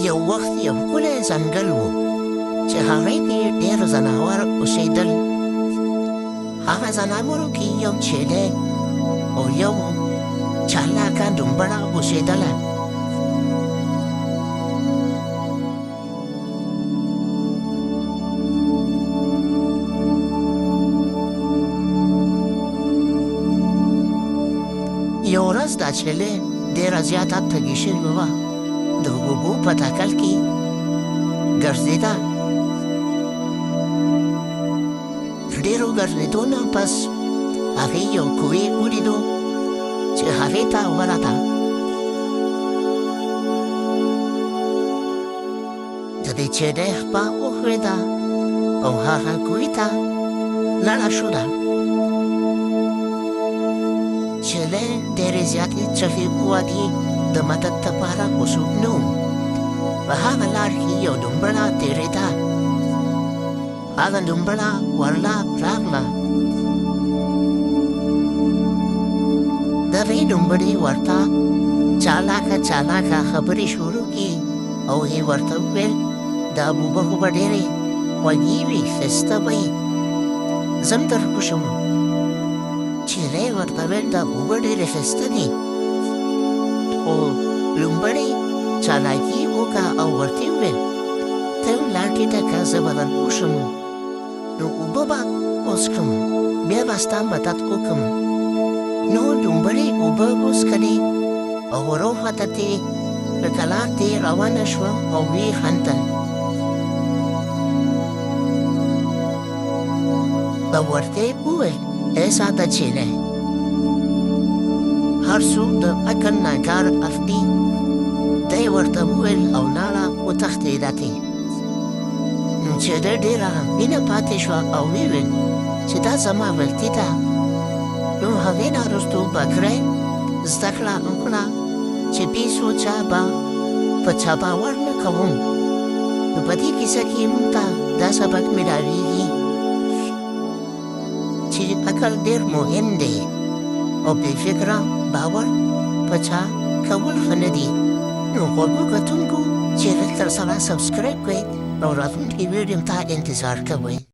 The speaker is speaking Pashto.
یو وخت یو ښکلی ځنګل و چې هغې کې ډېر ځناور اوسېدل. هغه ځناورو کې یو چیلی او یو چالاکه ډنبړه اوسېدله. یو ورځ دا چیلۍ ډېره زیاته تږې شوې وه. د اوبو په تکل کې ګرځېده. ډېرو ګرځېدو نه پس هغې یو کوهی ولیدو چې هغې ته ورته. د دې چیلۍ خپه وښوېده او هغه کوهي ته لاړه شوله. چیلۍ ډېرې زیاتې چغې ووهلې. د مدد دپاره خو څوک نه و. په هغه لار کې یو ډنبړه تېرېده. هغه ډنبړه ورله راغله. دغې ډنبړې ورته چالاکه خبرې شروع کړې او یې ورته وویل دا اوبه خو به ډېرې خوږې وي، ښایسته به یې، زه هم در کوشم. چیلۍ ورته ویل دا اوبه ډېرې ښایسته دي. خو لومړی چالاکي وکړه او ورته وویل ته هم لا ټیټه کړه، زه به در وشم، نو اوبه به وڅښم، بیا به ستا مدد وکړم. نو لومړی اوبه وڅښلې او وروختتې. لکه لار تې روانه شوه او ویې خندل. به ورته وویل ای ساده چیلۍ، هر څوک د عقل نه کار اخلي. دی ورته وویل او لاړه وتښتېدتې. نو چیلۍ ډېره مینه پاتې شوه او ویې چې دا زما غلطي ده. نو هغې نه وروستو بکرۍ زده کړه وکړه چې بې سوچه به په چا باور نه کوم. نو په دې کیسه کې موږ ته دا سبق میلاویږي چې عقل ډېر مهم دی او بې فکره باور په چا کول ښه نه دي. نو غوږو کتونکو چینل تر سره سبسکرایب کړئ او راتلونکي ویډیو ته انتظار کوئ.